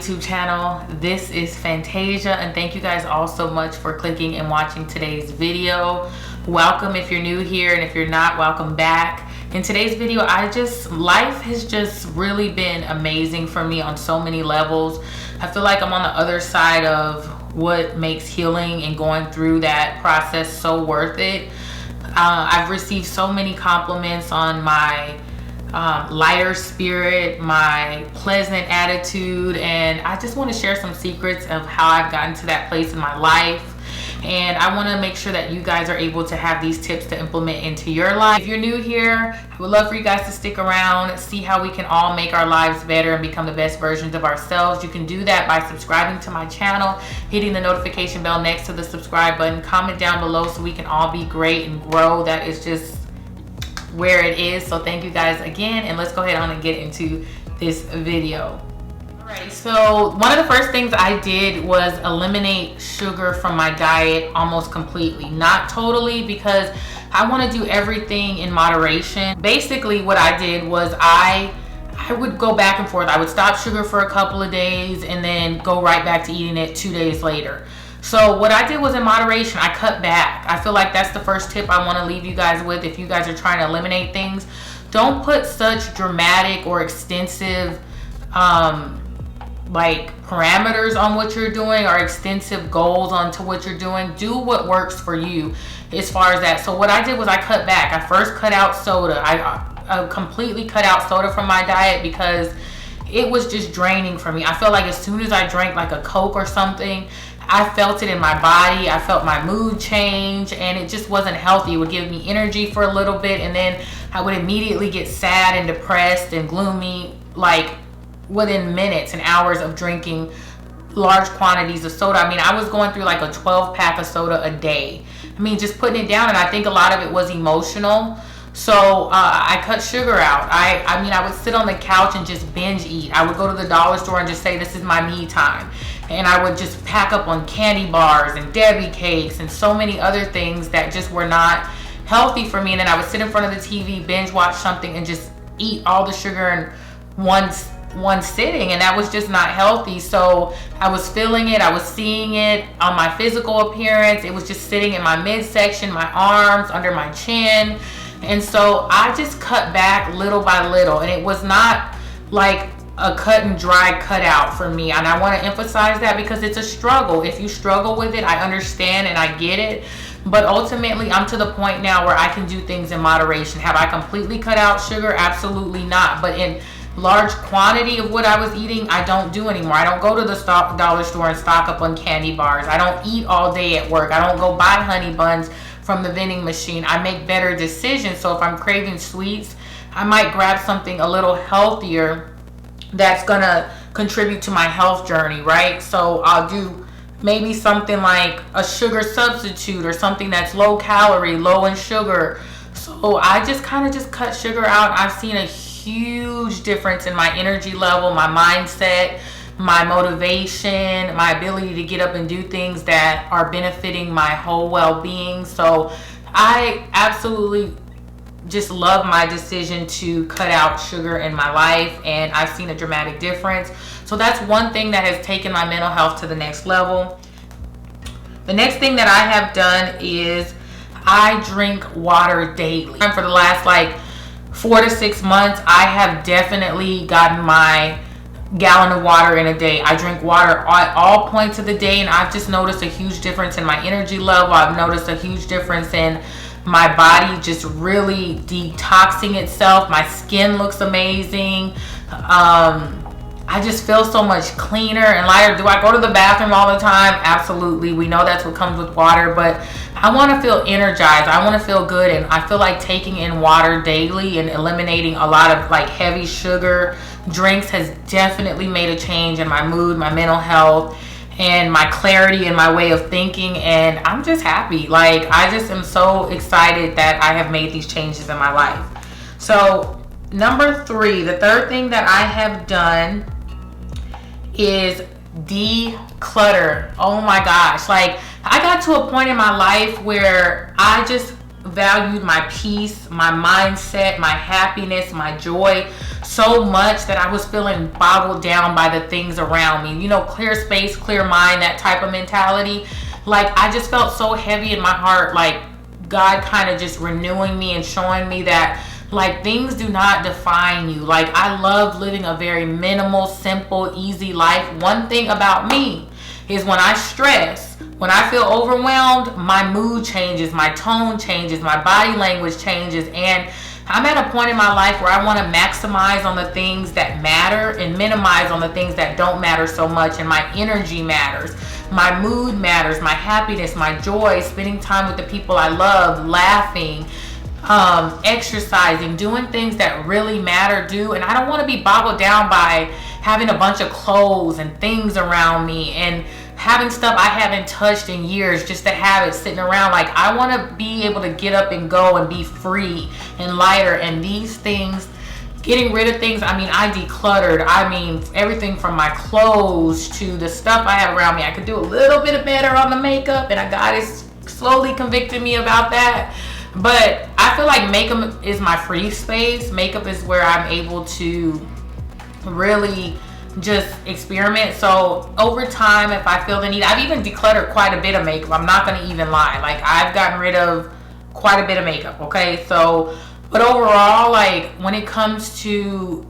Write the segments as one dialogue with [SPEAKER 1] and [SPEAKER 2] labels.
[SPEAKER 1] YouTube channel. This is Fantasia, and thank you guys all so much for clicking and watching today's video. Welcome if you're new here, and if you're not, welcome back. In today's video, life has just really been amazing for me on so many levels. I feel like I'm on the other side of what makes healing and going through that process so worth it. I've received so many compliments on my lighter spirit, my pleasant attitude, and I just want to share some secrets of how I've gotten to that place in my life. And I want to make sure that you guys are able to have these tips to implement into your life. If you're new here, I would love for you guys to stick around, see how we can all make our lives better and become the best versions of ourselves. You can do that by subscribing to my channel, hitting the notification bell next to the subscribe button, comment down below so we can all be great and grow. That is just where it is. So thank you guys again, and let's go ahead on and get into this video. Alright, so one of the first things I did was eliminate sugar from my diet almost completely. Not totally, because I want to do everything in moderation. Basically what I did was I would go back and forth. I would stop sugar for a couple of days and then go right back to eating it 2 days later. So what I did was in moderation, I cut back. I feel like that's the first tip I want to leave you guys with if you guys are trying to eliminate things. Don't put such dramatic or extensive like parameters on what you're doing or extensive goals onto what you're doing. Do what works for you as far as that. So what I did was I cut back. I first cut out soda. I completely cut out soda from my diet because it was just draining for me. I felt like as soon as I drank like a Coke or something, I felt it in my body. I felt my mood change, and it just wasn't healthy. It would give me energy for a little bit, and then I would immediately get sad and depressed and gloomy, like within minutes and hours of drinking large quantities of soda. I mean, I was going through like a 12-pack of soda a day. I mean, just putting it down, and I think a lot of it was emotional. So I cut sugar out. I mean, I would sit on the couch and just binge eat. I would go to the dollar store and just say, this is my me time. And I would just pack up on candy bars and Debbie cakes and so many other things that just were not healthy for me. And then I would sit in front of the TV, binge watch something, and just eat all the sugar in one sitting, and that was just not healthy. So I was feeling it, I was seeing it on my physical appearance. It was just sitting in my midsection, my arms, under my chin. And so I just cut back little by little, and it was not like a cut and dry cutout for me. And I want to emphasize that because it's a struggle. If you struggle with it, I understand and I get it. But ultimately, I'm to the point now where I can do things in moderation. Have I completely cut out sugar? Absolutely not. But in large quantity of what I was eating, I don't do anymore. I don't go to the dollar store and stock up on candy bars. I don't eat all day at work. I don't go buy honey buns from the vending machine. I make better decisions. So if I'm craving sweets, I might grab something a little healthier that's gonna contribute to my health journey, right? So I'll do maybe something like a sugar substitute or something that's low calorie, low in sugar. So I just kind of cut sugar out. I've seen a huge difference in my energy level, my mindset, my motivation, my ability to get up and do things that are benefiting my whole well-being. So I absolutely just love my decision to cut out sugar in my life, and I've seen a dramatic difference. So that's one thing that has taken my mental health to the next level. The next thing that I have done is I drink water daily. And for the last like 4 to 6 months, I have definitely gotten my gallon of water in a day. I drink water at all points of the day, and I've just noticed a huge difference in my energy level. I've noticed a huge difference in my body just really detoxing itself. My skin looks amazing. I just feel so much cleaner and lighter. Do I go to the bathroom all the time? Absolutely. We know that's what comes with water, but I want to feel energized. I want to feel good, and I feel like taking in water daily and eliminating a lot of like heavy sugar drinks has definitely made a change in my mood, my mental health, and my clarity and my way of thinking. And I'm just happy. Like, I just am so excited that I have made these changes in my life. So number 3, the third thing that I have done is declutter. Oh my gosh, like I got to a point in my life where I just valued my peace, my mindset, my happiness, my joy so much that I was feeling boggled down by the things around me. You know, clear space, clear mind, that type of mentality. Like, I just felt so heavy in my heart, like God kind of just renewing me and showing me that, like, things do not define you. Like, I love living a very minimal, simple, easy life. One thing about me is when I stress, when I feel overwhelmed, my mood changes, my tone changes, my body language changes, and I'm at a point in my life where I want to maximize on the things that matter and minimize on the things that don't matter so much, and my energy matters. My mood matters, my happiness, my joy, spending time with the people I love, laughing, exercising, doing things that really matter and I don't want to be boggled down by having a bunch of clothes and things around me and having stuff I haven't touched in years just to have it sitting around. Like, I want to be able to get up and go and be free and lighter, and these things, getting rid of things, I mean, I decluttered. I mean, everything from my clothes to the stuff I have around me. I could do a little bit better on the makeup, and God is slowly convicting me about that. But I feel like makeup is my free space. Makeup is where I'm able to really just experiment. So over time, if I feel the need, I've even decluttered quite a bit of makeup. I'm not going to even lie. Like, I've gotten rid of quite a bit of makeup. Okay. So, but overall, like, when it comes to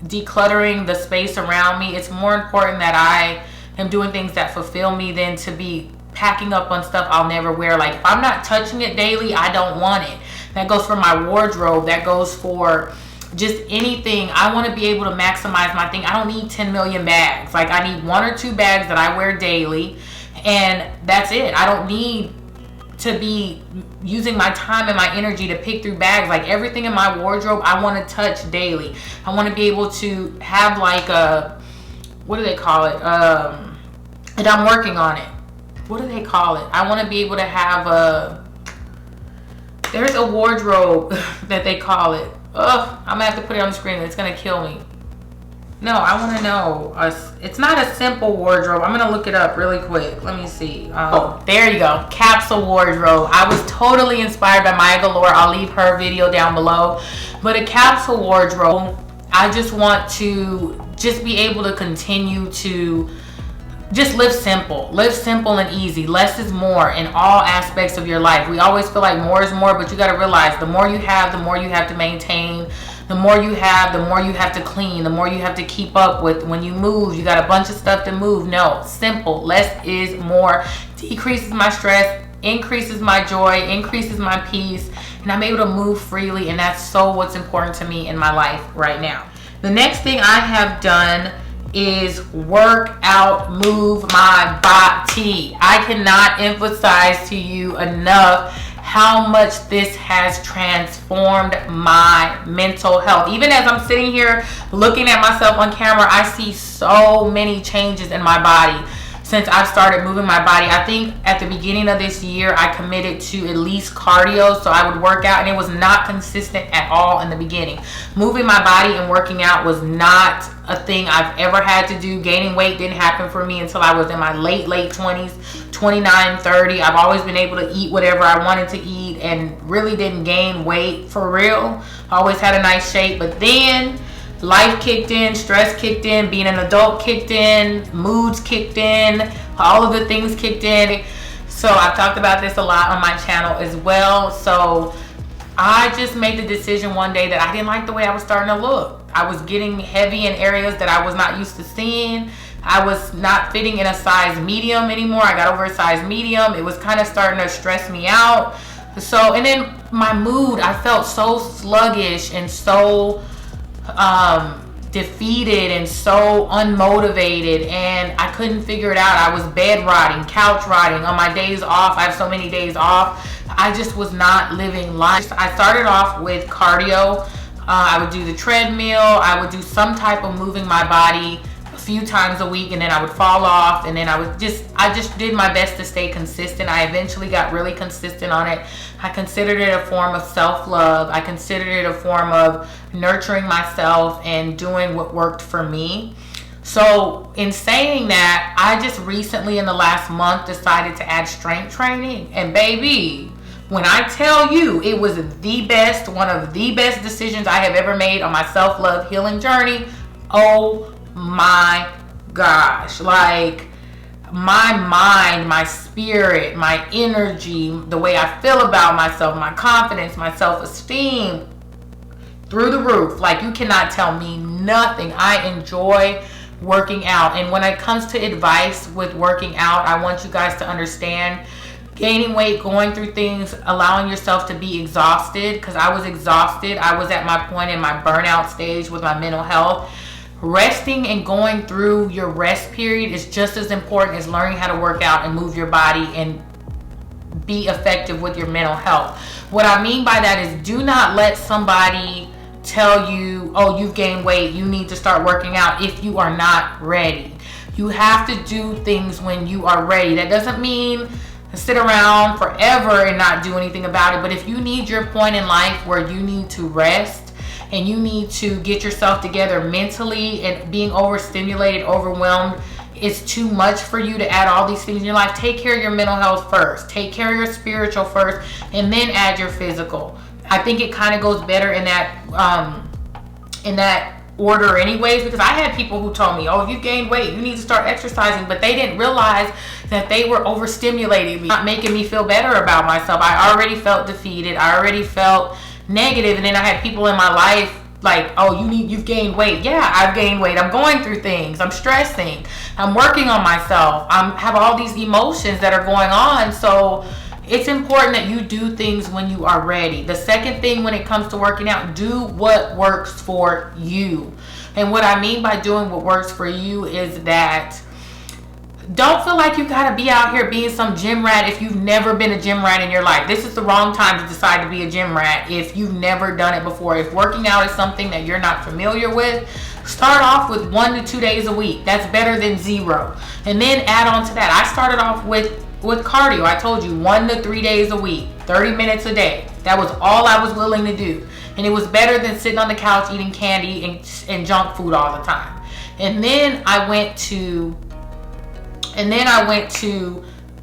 [SPEAKER 1] decluttering the space around me, it's more important that I am doing things that fulfill me than to be packing up on stuff I'll never wear. Like, if I'm not touching it daily, I don't want it. That goes for my wardrobe. That goes for just anything. I want to be able to maximize my thing. I don't need 10 million bags. Like, I need 1 or 2 bags that I wear daily, and that's it. I don't need to be using my time and my energy to pick through bags. Like, everything in my wardrobe I want to touch daily. I want to be able to have like a, what do they call it? And I'm working on it. What do they call it? I want to be able to have there's a wardrobe that they call it. Ugh, I'm gonna have to put it on the screen. It's gonna kill me. No, I want to know. It's not a simple wardrobe. I'm gonna look it up really quick. Let me see. Oh, there you go. Capsule wardrobe. I was totally inspired by Maya Galore. I'll leave her video down below. But a capsule wardrobe, I just want to just be able to continue to just live simple and easy. Less is more in all aspects of your life. We always feel like more is more, but you got to realize the more you have, the more you have to maintain. The more you have, the more you have to clean, the more you have to keep up with. When you move, you got a bunch of stuff to move. No, simple. Less is more. Decreases my stress, increases my joy, increases my peace, and I'm able to move freely, and that's so what's important to me in my life right now. The next thing I have done is work out, move my body. I cannot emphasize to you enough how much this has transformed my mental health. Even as I'm sitting here looking at myself on camera, I see so many changes in my body since I've started moving my body. I think at the beginning of this year, I committed to at least cardio, so I would work out, and it was not consistent at all in the beginning. Moving my body and working out was not a thing I've ever had to do. Gaining weight didn't happen for me until I was in my late 20s, 29, 30. I've always been able to eat whatever I wanted to eat and really didn't gain weight for real. I always had a nice shape, but then life kicked in, stress kicked in, being an adult kicked in, moods kicked in, all of the things kicked in. So I've talked about this a lot on my channel as well. So I just made the decision one day that I didn't like the way I was starting to look. I was getting heavy in areas that I was not used to seeing. I was not fitting in a size medium anymore. I got over a size medium. It was kind of starting to stress me out. So, and then my mood, I felt so sluggish and so defeated and so unmotivated, and I couldn't figure it out. I was bed rotting, couch rotting. On my days off, I have so many days off, I just was not living life. I started off with cardio. I would do the treadmill. I would do some type of moving my body a few times a week, and then I would fall off, and then I just did my best to stay consistent. I eventually got really consistent on it. I considered it a form of self-love. I considered it a form of nurturing myself and doing what worked for me. So in saying that, I just recently in the last month decided to add strength training, and baby, When I tell you it was the best, one of the best decisions I have ever made on my self-love healing journey, oh my gosh. Like, my mind, my spirit, my energy, the way I feel about myself, my confidence, my self-esteem, through the roof. Like, you cannot tell me nothing. I enjoy working out. And when it comes to advice with working out, I want you guys to understand, gaining weight, going through things, allowing yourself to be exhausted, because I was exhausted. I was at my point in my burnout stage with my mental health. Resting and going through your rest period is just as important as learning how to work out and move your body and be effective with your mental health. What I mean by that is, do not let somebody tell you, oh, you've gained weight, you need to start working out, if you are not ready. You have to do things when you are ready. That doesn't mean sit around forever and not do anything about it. But if you need your point in life where you need to rest and you need to get yourself together mentally, and being overstimulated, overwhelmed, it's too much for you to add all these things in your life, take care of your mental health first. Take care of your spiritual first, and then add your physical. I think it kind of goes better in that order anyways, because I had people who told me, oh, if you gained weight, you need to start exercising, but they didn't realize that they were overstimulating me, not making me feel better about myself. I already felt defeated. I already felt negative. And then I had people in my life like, oh, you've gained weight. Yeah, I've gained weight. I'm going through things. I'm stressing. I'm working on myself. I have all these emotions that are going on. So it's important that you do things when you are ready. The second thing when it comes to working out, do what works for you. And what I mean by doing what works for you is that don't feel like you gotta be out here being some gym rat if you've never been a gym rat in your life. This is the wrong time to decide to be a gym rat if you've never done it before. If working out is something that you're not familiar with, start off with 1 to 2 days a week. That's better than 0. And then add on to that. I started off with cardio. I told you 1 to 3 days a week, 30 minutes a day. That was all I was willing to do. And it was better than sitting on the couch eating candy and junk food all the time. And then I went to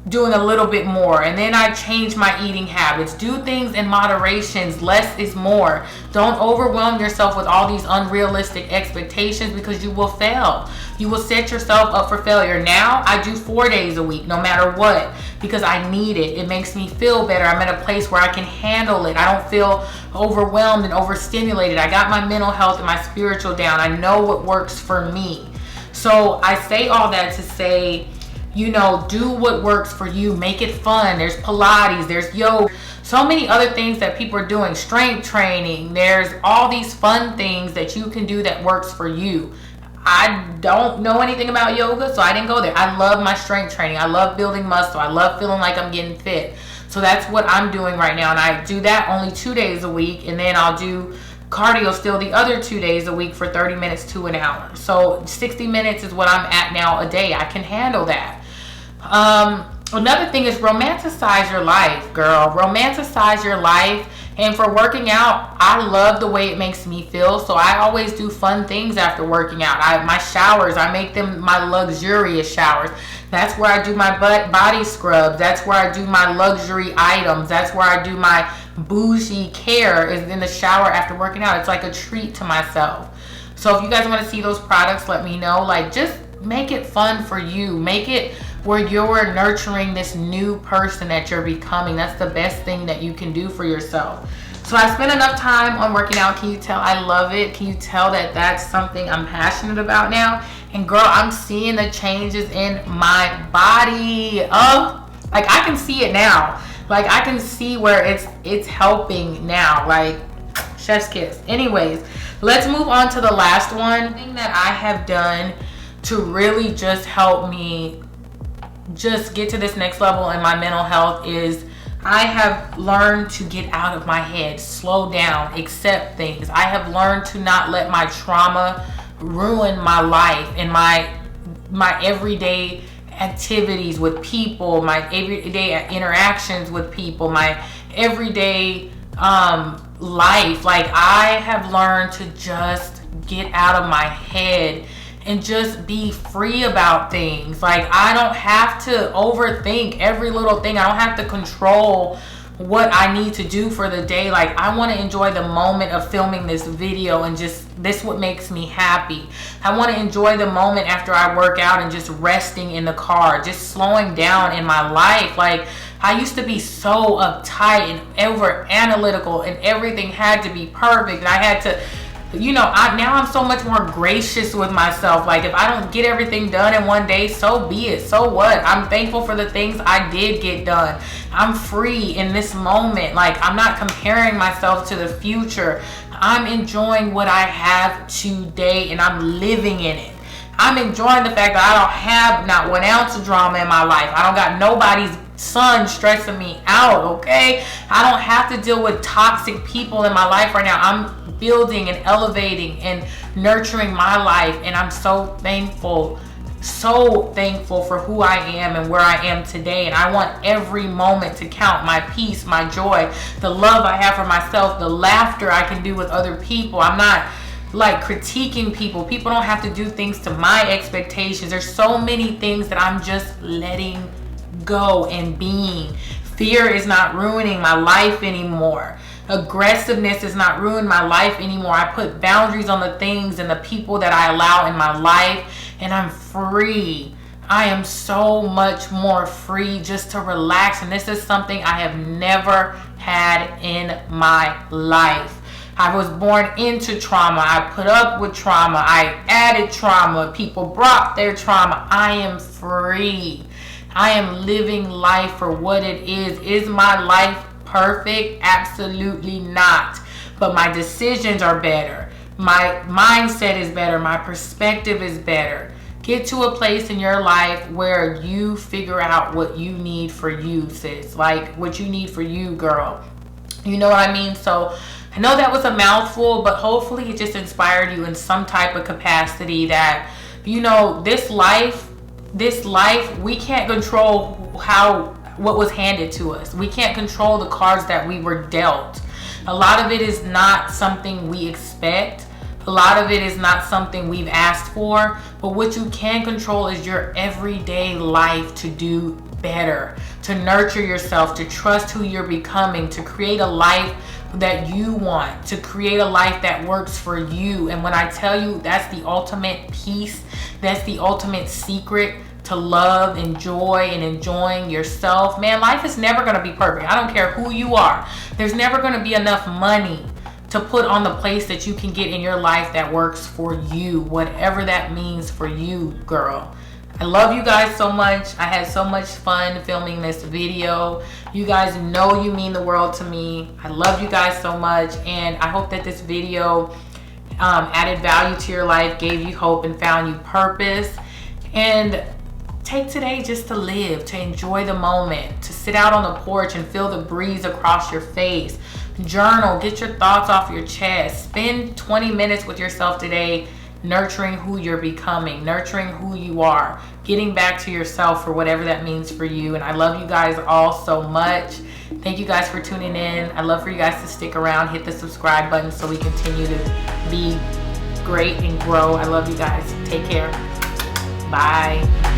[SPEAKER 1] doing a little bit more, and then I changed my eating habits. Do things in moderations. Less is more. Don't overwhelm yourself with all these unrealistic expectations, because you will fail. You will set yourself up for failure. Now I do 4 days a week no matter what, because I need it. It makes me feel better. I'm at a place where I can handle it. I don't feel overwhelmed and overstimulated. I got my mental health and my spiritual down. I know what works for me. So I say all that to say, do what works for you. Make it fun. There's Pilates, there's yoga, so many other things that people are doing, strength training. There's all these fun things that you can do that works for you. I don't know anything about yoga, so I didn't go there. I love my strength training. I love building muscle. I love feeling like I'm getting fit. So that's what I'm doing right now. And I do that only 2 days a week. And then I'll do cardio still the other 2 days a week for 30 minutes to an hour. So 60 minutes is what I'm at now a day. I can handle that. Another thing is romanticize your life, girl. Romanticize your life. And for working out, I love the way it makes me feel. So I always do fun things after working out. My showers, I make them my luxurious showers. That's where I do my body scrubs. That's where I do my luxury items. That's where I do my bougie care, is in the shower after working out. It's like a treat to myself. So if you guys want to see those products, let me know. Like, just make it fun for you. Make it where you're nurturing this new person that you're becoming. That's the best thing that you can do for yourself. So I spent enough time on working out. Can you tell I love it? Can you tell that that's something I'm passionate about now? And girl, I'm seeing the changes in my body. Oh, like I can see it now. Like I can see where it's helping now. Like, chef's kiss. Anyways, let's move on to the last one. The thing that I have done to really just help me just get to this next level in my mental health is I have learned to get out of my head, slow down, accept things. I have learned to not let my trauma ruin my life and my everyday activities with people, my everyday interactions with people, my everyday life. Like, I have learned to just get out of my head and just be free about things. Like, I don't have to overthink every little thing. I don't have to control what I need to do for the day. Like, I want to enjoy the moment of filming this video, and just this what makes me happy. I want to enjoy the moment after I work out and just resting in the car, just slowing down in my life. Like, I used to be so uptight and over analytical, and everything had to be perfect, and I had to, you know, now I'm so much more gracious with myself. Like, if I don't get everything done in one day, so be it. So what? I'm thankful for the things I did get done. I'm free in this moment. Like, I'm not comparing myself to the future. I'm enjoying what I have today, and I'm living in it. I'm enjoying the fact that I don't have not 1 ounce of drama in my life. I don't got nobody's son stressing me out, okay? I don't have to deal with toxic people in my life right now. I'm building and elevating and nurturing my life, and I'm so thankful for who I am and where I am today. And I want every moment to count. My peace, my joy, the love I have for myself, the laughter I can do with other people. I'm not like critiquing people. People don't have to do things to my expectations. There's so many things that I'm just letting go and being. Fear is not ruining my life anymore. Aggressiveness is not ruining my life anymore. I put boundaries on the things and the people that I allow in my life, and I'm free. I am so much more free just to relax, and this is something I have never had in my life. I was born into trauma. I put up with trauma. I added trauma. People brought their trauma. I am free. I am living life for what it is. Is my life perfect? Absolutely not. But my decisions are better. My mindset is better. My perspective is better. Get to a place in your life where you figure out what you need for you, sis. Like, what you need for you, girl. You know what I mean? So I know that was a mouthful, but hopefully it just inspired you in some type of capacity that, you know, this life, we can't control what was handed to us. We can't control the cards that we were dealt. A lot of it is not something we expect. A lot of it is not something we've asked for. But what you can control is your everyday life to do better, to nurture yourself, to trust who you're becoming, to create a life that you want, to create a life that works for you. And when I tell you that's the ultimate peace, that's the ultimate secret to love and joy and enjoying yourself. Man, life is never going to be perfect. I don't care who you are. There's never going to be enough money to put on the place that you can get in your life that works for you, whatever that means for you, girl. I love you guys so much. I had so much fun filming this video. You guys know you mean the world to me. I love you guys so much, and I hope that this video added value to your life, gave you hope, and found you purpose. And take today just to live, to enjoy the moment, to sit out on the porch and feel the breeze across your face. Journal, get your thoughts off your chest. Spend 20 minutes with yourself today, nurturing who you're becoming, nurturing who you are, getting back to yourself for whatever that means for you. And I love you guys all so much. Thank you guys for tuning in. I'd love for you guys to stick around, hit the subscribe button so we continue to be great and grow. I love you guys. Take care. Bye.